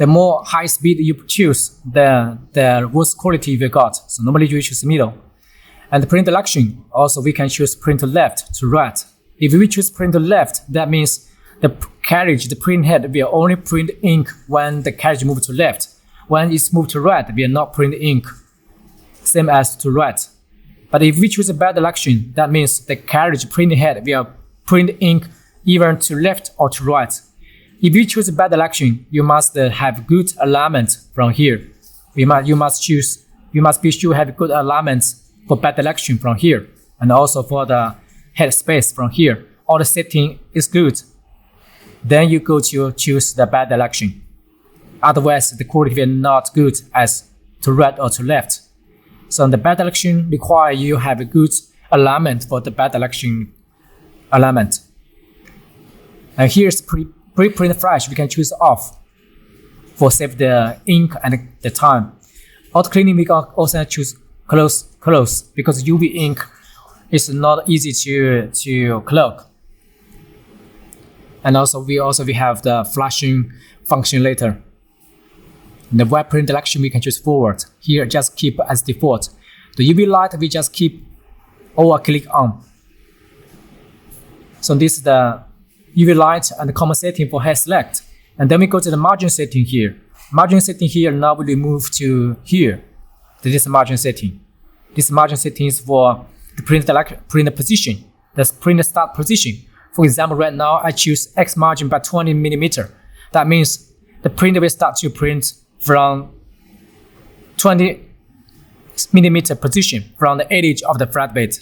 the more high speed you choose, the worse quality you got. So normally you choose middle. And the print direction, also we can choose print left to right. If we choose print left, that means the carriage, the print head will only print ink when the carriage moves to left. When it's moved to right, we will not print ink, same as to right. But if we choose a bad direction, that means the carriage print head will print ink either to left or to right. If you choose a bad direction, you must have good alignment from here. You must be sure to have good alignment for bad direction from here, and also for the head space from here. All the setting is good. Then you go to choose the bad direction. Otherwise, the quality will not good as to right or to left. So the bad direction require you have a good alignment for the bad direction alignment. And here's pre-print flash. We can choose off for save the ink and the time. Auto cleaning we can also choose close because UV ink is not easy to clog. And also we have the flashing function later. The web print direction we can choose forward. Here just keep as default. The UV light we just keep or click on. So this is the UV light and the common setting for head select. And then we go to the margin setting here. Margin setting here, now we move to here. This is margin setting. This margin setting is for the print position. That's print start position. For example, right now I choose X margin by 20 millimeter. That means the printer will start to print from 20 millimeter position from the edge of the flat bed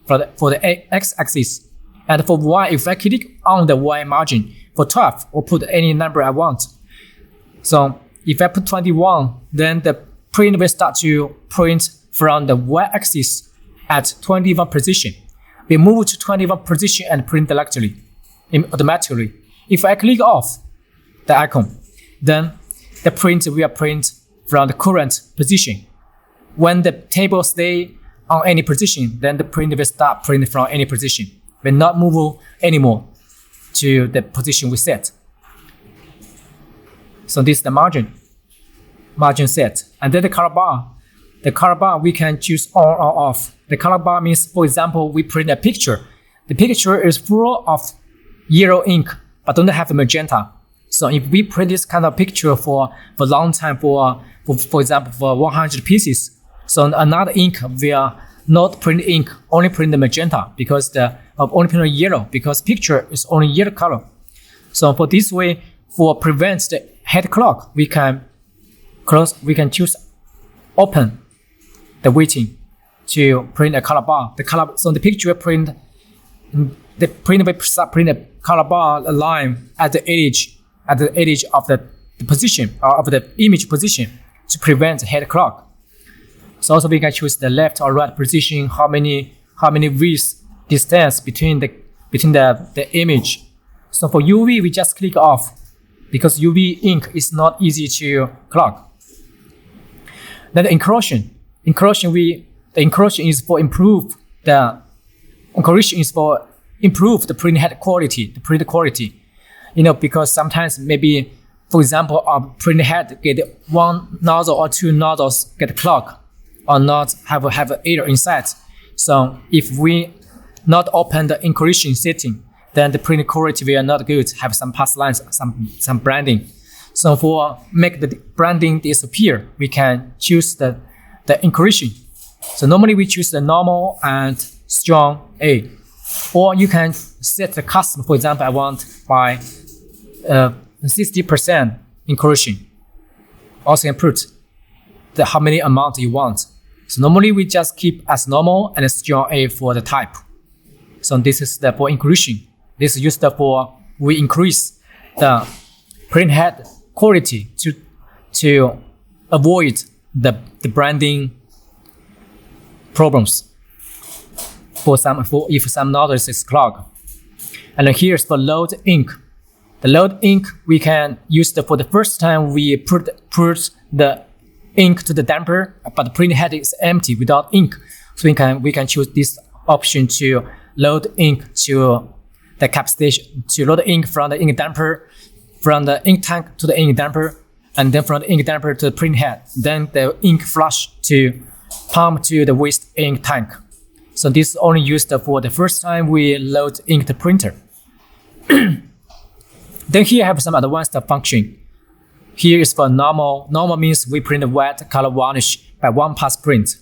for the X-axis. And for Y, if I click on the Y margin for 12 or put any number I want. So if I put 21, then the print will start to print from the Y-axis at 21 position. We move to 21 position and print directly, automatically. If I click off the icon, then the print will print from the current position. When the table stay on any position, then the print will start printing from any position. Will not move anymore to the position we set. So this is the margin set. And then the color bar. The color bar we can choose on or off. The color bar means, for example, we print a picture. The picture is full of yellow ink, but don't have magenta. So if we print this kind of picture for a long time, for example, for 100 pieces, so another ink will not print ink, only print the magenta because only print yellow because picture is only yellow color. So for this way, for prevent the head clock, we can choose open the weighting to print a color bar. So the picture will print the print will print a color bar line at the edge of the position or of the image position to prevent head clock. So also we can choose the left or right position, how many width distance between the image. So for UV we just click off because UV ink is not easy to clog. Then the encroaching is for improve the print head quality, the print quality. Because sometimes maybe, for example, our print head get one nozzle or two nozzles get clogged or not have an error inside. So if we not open the encroaching setting, then the print quality will not good, have some pass lines, some branding. So for make the branding disappear, we can choose the encroaching. So normally we choose the normal and strong A. Or you can set the custom, for example, I want by 60% encroaching. Also you can put how many amount you want. So normally we just keep as normal and strong A for the type. So this is for encroaching. This is used for we increase the print head quality to avoid the branding problems if some nozzles is clogged. And then here's for load ink. The load ink we can use for the first time we put the ink to the damper, but the print head is empty without ink. So we can choose this option to load ink to the cap station, to load ink from the ink damper, from the ink tank to the ink damper, and then from the ink damper to the print head, then the ink flush to pump to the waste ink tank. So this is only used for the first time we load ink to printer. Then here I have some advanced function. Here is for normal. Normal means we print wet color varnish by one pass print.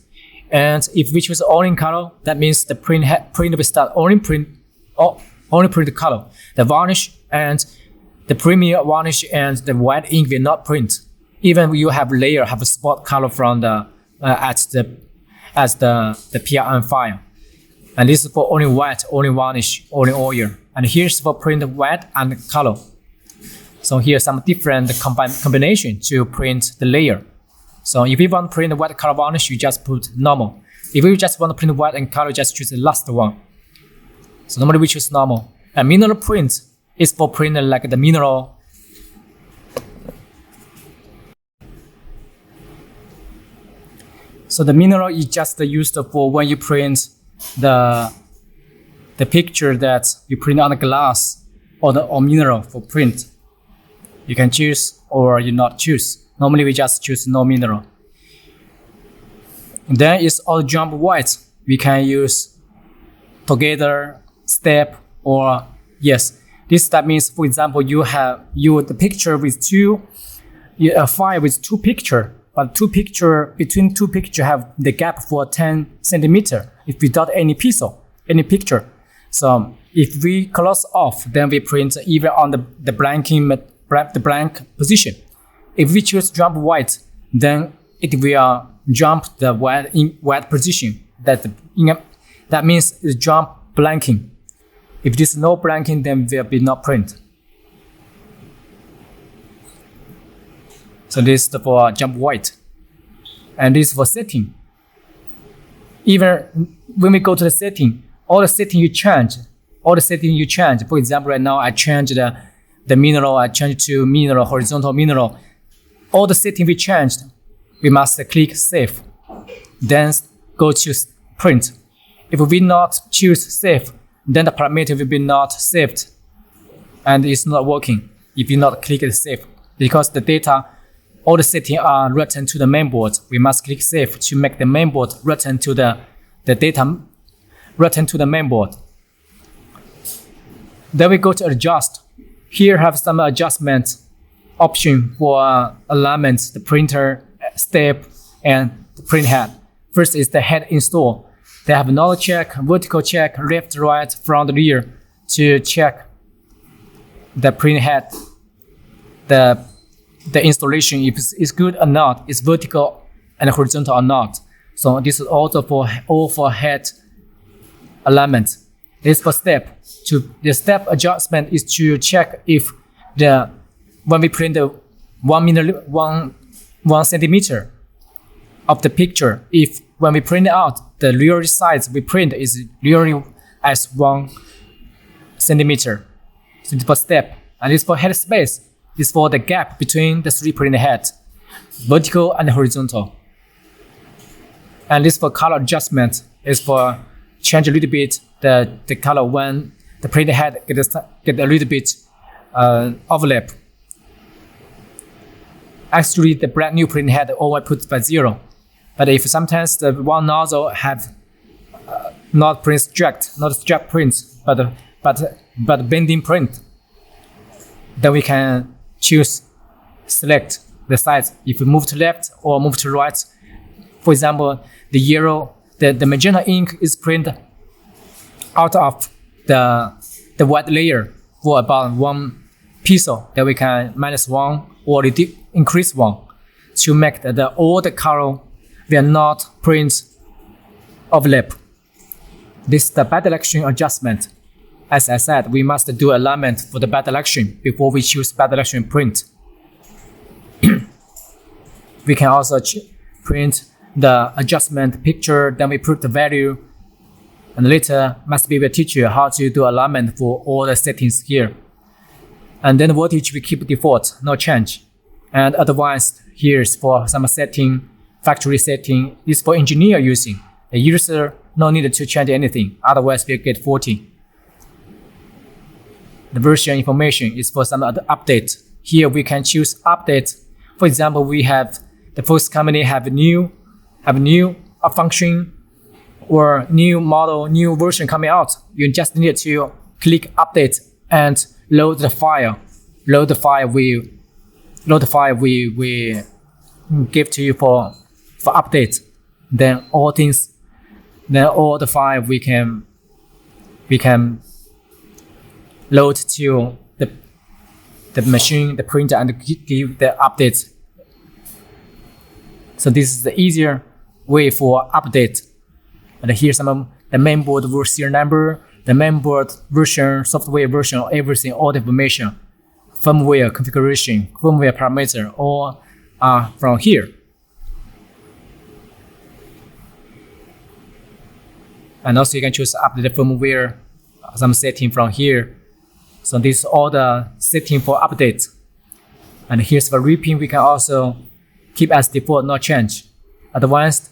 And if we choose only color, that means the print will start only print the color. The varnish and the premier varnish and the white ink will not print. Even you have layer, have a spot color from the as the PRM file. And this is for only white, only varnish, only oil. And here's for print white and color. So here's some different combination to print the layer. So if you want to print the white color varnish, you just put normal. If you just want to print white and color, just choose the last one. So normally we choose normal. And mineral print is for print like the mineral. So the mineral is just used for when you print the picture that you print on the glass or mineral for print. You can choose or you not choose. Normally we just choose no mineral. And then it's all jump white. We can use together, step, or yes. This step means, for example, you have the picture with a file with two picture, but between two picture have the gap for 10 centimeter if without any picture. So if we close off, then we print even on the blank position. If we choose jump white, then it will jump the white position. That means it's jump blanking. If there's no blanking, then will be not print. So this is for jump white. And this is for setting. Even when we go to the setting, all the setting you change. For example, right now I changed the mineral, I changed to mineral, horizontal mineral. All the setting we changed, we must click save. Then go to print. If we not choose save, then the parameter will be not saved and it's not working if you not click save, because the data, all the settings are written to the mainboard. We must click save to make the mainboard return to the data written to the mainboard. Then we go to adjust. Here have some adjustment option for alignment, the printer, step, and the print head. First is the head install. They have null check, vertical check, left, right, front, rear to check the print head, the installation, if it's good or not, it's vertical and horizontal or not. So this is also for head alignment. This is for step. The step adjustment is to check if when we print the 1 centimeter of the picture, if when we print out the real size we print is really as 1 centimeter. So it's for step. And this for head space is for the gap between the three print heads, vertical and horizontal. And this for color adjustment is for change a little bit the color when the print head get a little bit overlap. Actually, the brand new print head always put by 0. But if sometimes the one nozzle have not strap prints, but bending print, then we can select the size. If we move to left or move to right, for example, the yellow, the magenta ink is printed out of the white layer for about 1 pixel, then we can -1 or increase 1 to make all the color will not print overlap. This is the bad selection adjustment. As I said, we must do alignment for the bad selection before we choose bad selection print. We can also print the adjustment picture, then we put the value, and later must be able to teach you how to do alignment for all the settings here. And then the voltage we keep default, no change. And advanced here is for some setting, factory setting. This is for engineer using. The user no need to change anything, otherwise we'll get faulty. The version information is for some other update. Here we can choose update For example, we have the first company have a new function or new model, new version coming out. You just need to click update and load the file. Load the file we give to you for update. Then all the file we can load to the machine, the printer, and give the updates. So this is the easier way for update. And here's some of the mainboard serial number, the mainboard version, software version, everything, all the information, firmware configuration, firmware parameter, all are from here. And also you can choose update the firmware, some setting from here. So this is all the setting for update. And here's for ripping, we can also keep as default, not change. Advanced,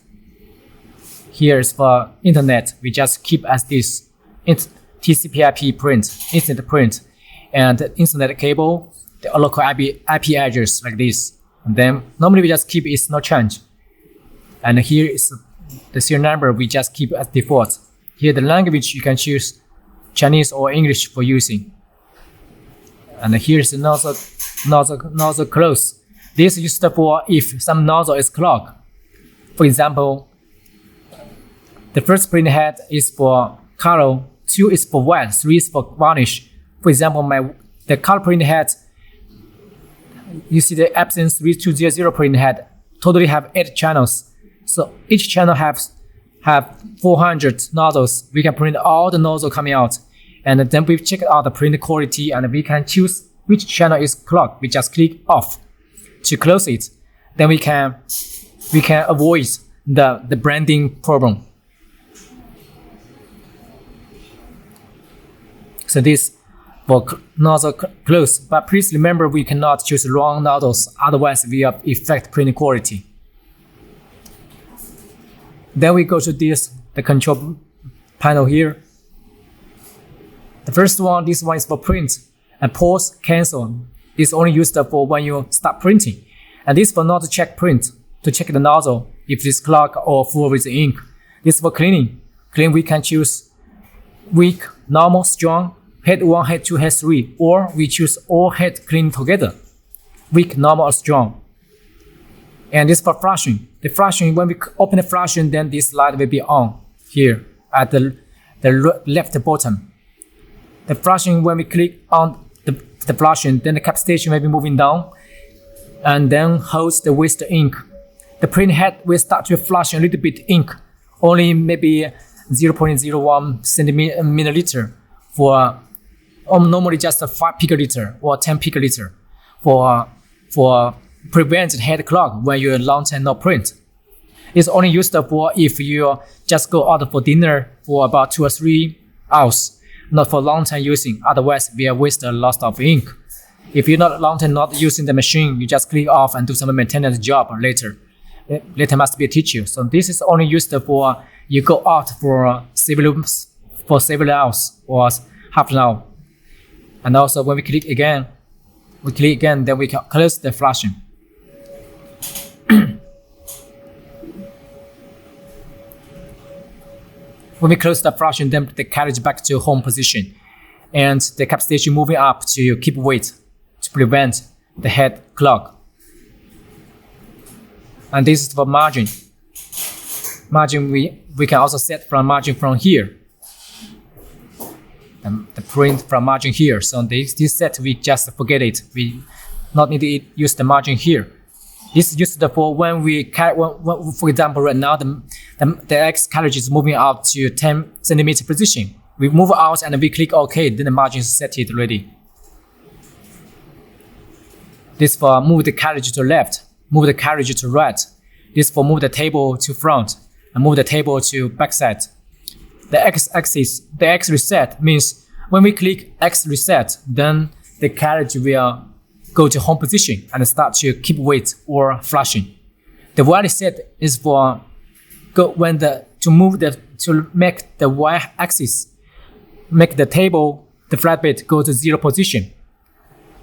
here is for internet, we just keep as this TCP/IP print, instant print, and internet cable, the local IP address like this. And then normally we just keep it's not change. And here is the serial number, we just keep as default. Here the language, you can choose Chinese or English for using. And here is the nozzle close. This is used for if some nozzle is clogged. For example, the first print head is for color, 2 is for wet, 3 is for varnish. For example, the color print head, you see the Epson 3200 print head totally have 8 channels. So each channel have 400 nozzles. We can print all the nozzle coming out. And then we check out the print quality and we can choose which channel is clogged. We just click off to close it. Then we can avoid the branding problem. So this for nozzle close, but please remember we cannot choose wrong nozzles, otherwise we will affect print quality. Then we go to the control panel here. The first one, this one is for print and pause, cancel. This is only used for when you start printing. And this for not to check print, to check the nozzle if it's clogged or full with ink. This is for cleaning. Clean, we can choose weak, normal, strong, head 1, head 2, head 3, or we choose all head clean together. Weak, normal, or strong. And this for flushing. The flushing, when we open the flushing, then this light will be on here at the left bottom. The flushing, when we click on the flushing, then the cap station will be moving down and then holds the waste ink. The print head will start to flush a little bit ink, only maybe 0.01 milliliter for normally just a 5 picoliter or 10 picoliter for prevent head clog when you long time not print. It's only used for if you just go out for dinner for about 2 or 3 hours, not for long time using. Otherwise, we waste a lot of ink. If you're not long time not using the machine, you just click off and do some maintenance job later. Later must be a teacher. So this is only used for you go out for several hours or half an hour. And also when we click again, then we can close the flushing. When we close the flushing, then the carriage back to home position. And the cap station moving up to keep weight to prevent the head clog. And this is for margin. Margin we can also set from margin from here. And the print from margin here. So this set we just forget it. We not need to use the margin here. This is used for when for example, right now the X carriage is moving out to 10 centimeter position. We move out and we click OK, then the margin is set it ready. This for move the carriage to left, move the carriage to right. This for move the table to front and move the table to backside. The X-axis, the X reset means when we click X reset, then the carriage will go to home position and start to keep weight or flushing. The Y reset is for to make the Y axis, make the table, the flatbed go to 0 position.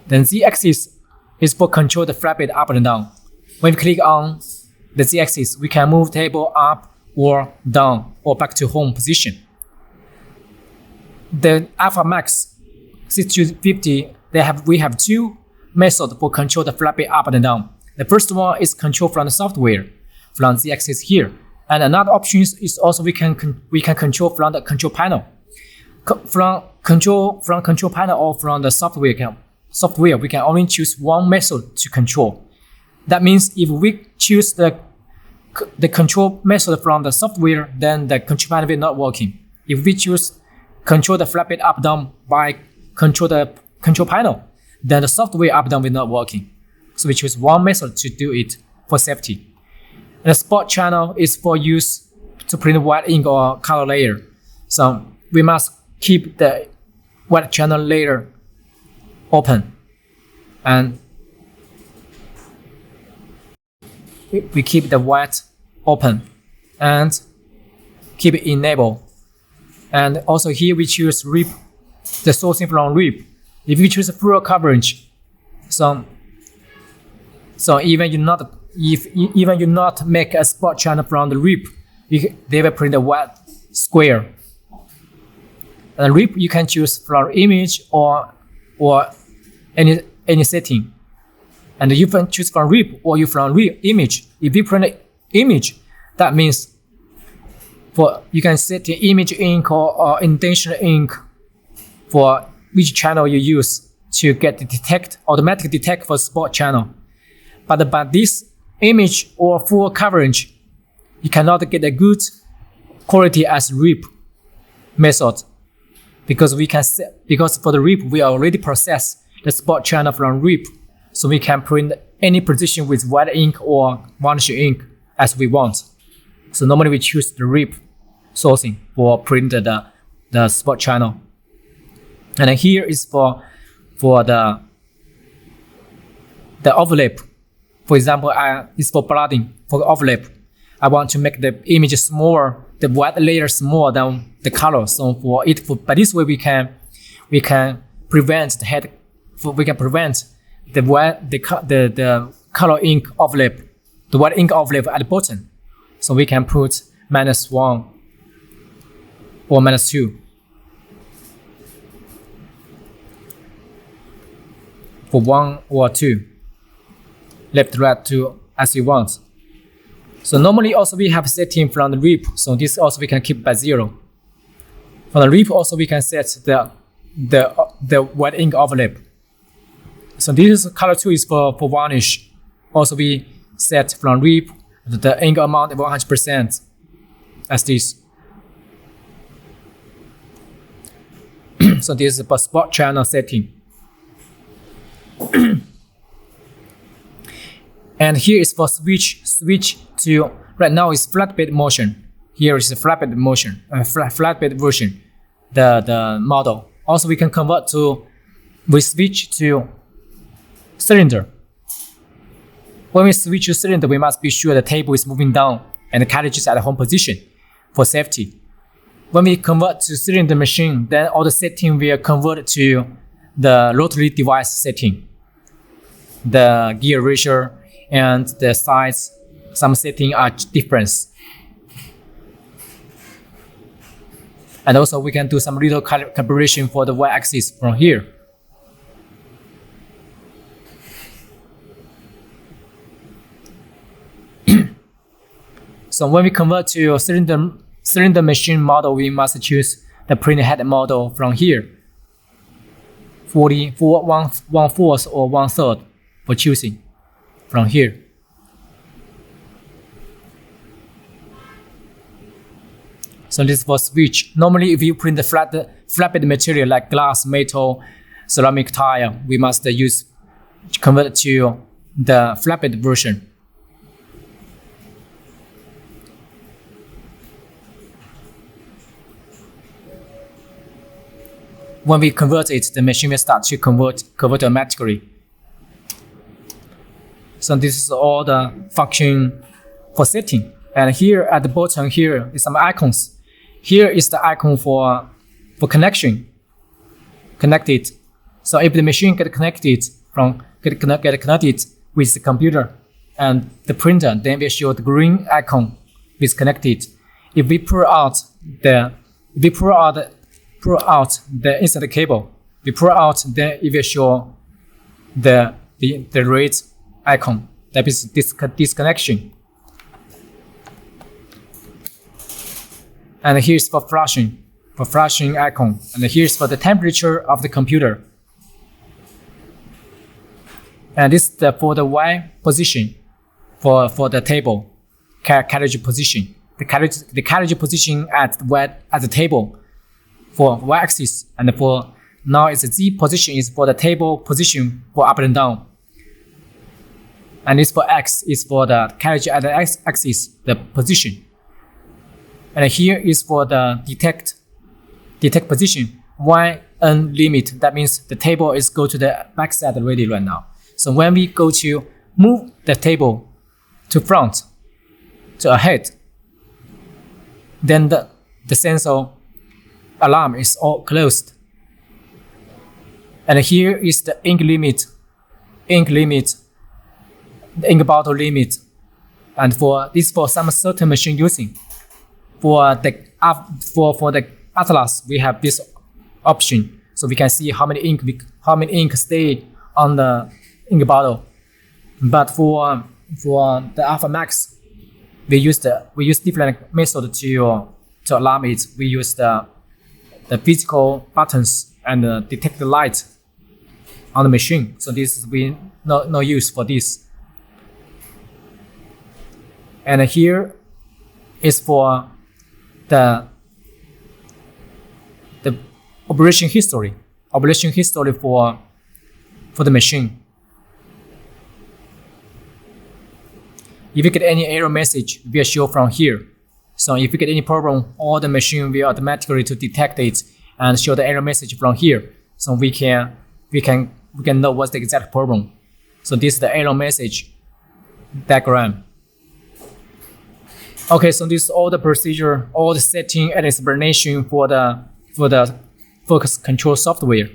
Then Z axis is for control the flatbed up and down. when we click on the z-axis, we can move table up or down or back to home position. The Alpha Max 6250, we have two methods for control the flat bed up and down. The first one is control from the software, from the axis here. And another option is also we can control from the control panel. From control panel or from the software, we can only choose one method to control. That means if we choose the control method from the software, then the control panel will not working. If we choose control the flat bed up down by control the control panel, then the software up down will not working. So we choose one method to do it for safety. And the spot channel is for use to print white ink or color layer. So we must keep the white channel layer open, and we keep the white open and keep it enabled. And also here we choose RIP, the sourcing from RIP. If you choose full coverage, so even you not make a spot channel from the RIP, they will print a white square. And RIP you can choose from image or any setting. And you can choose from RIP or you from RIP image. If you print an image, that means you can set the image ink or indentation ink for which channel you use to get the automatically detect for spot channel. But this image or full coverage, you cannot get a good quality as RIP method, because for the RIP we already process the spot channel from RIP, so we can print any position with white ink or varnish ink as we want. So normally we choose the RIP sourcing for print the spot channel. And then here is for the overlap. For example, it's for blotting, for overlap. I want to make the image smaller, the white layer smaller than the color. So by this way we can prevent the color ink overlap, the white ink overlap at the bottom. So we can put -1 or -2 for 1 or 2, left, right, 2 as you want. So normally also we have setting from the RIP, so this also we can keep by 0. From the RIP also we can set the white ink overlap. So this color 2 is for varnish. Also we set from RIP the ink amount of 100% as this. So this is for spot channel setting. And here is for switch to, right now is flatbed motion. Here is the flatbed motion, flatbed version, the model. Also we can convert we switch to cylinder. When we switch to cylinder, we must be sure the table is moving down and the cartridge is at the home position for safety. When we convert to cylinder machine, then all the setting will convert to the rotary device setting. The gear ratio and the size, some setting are different. And also we can do some little calibration for the y-axis from here. So when we convert to cylinder machine model, we must choose the print head model from here. 1/4 or 1/3 for choosing from here. So this is for switch. Normally if you print the flatbed material like glass, metal, ceramic tile, we must convert to the flatbed version. When we convert it, the machine will start to convert automatically. So this is all the function for setting. And here at the bottom here is some icons. Here is the icon for connection. Connected. So if the machine get connected with the computer, and the printer, then will show the green icon disconnected. If we pull out the inside cable, we pull out, then it will show the red icon. That is disconnection. And here's for flashing icon. And here's for the temperature of the computer. And this is for the Y position for the table carriage position. The carriage position at the table for Y-axis, and for now it's the Z position is for the table position for up and down. And this for X is for the carriage at the X-axis, the position. And here is for the detect position, YN limit. That means the table is go to the backside already right now. So when we go to move the table to front, to ahead, then the sensor alarm is all closed. And here is the ink limit, the ink bottle limit. And for some certain machine using. For the Atlas, we have this option, so we can see how many ink stay on the ink bottle. But for the Alpha Max, we use different method to alarm it. We use the physical buttons and detect the light on the machine. So this is no use for this. And here is for the operation history for the machine. If you get any error message, it will show from here. So if you get any problem, all the machine will automatically to detect it and show the error message from here. So we can know what's the exact problem. So this is the error message diagram. Okay, so this is all the procedure, all the setting and explanation for the focus control software.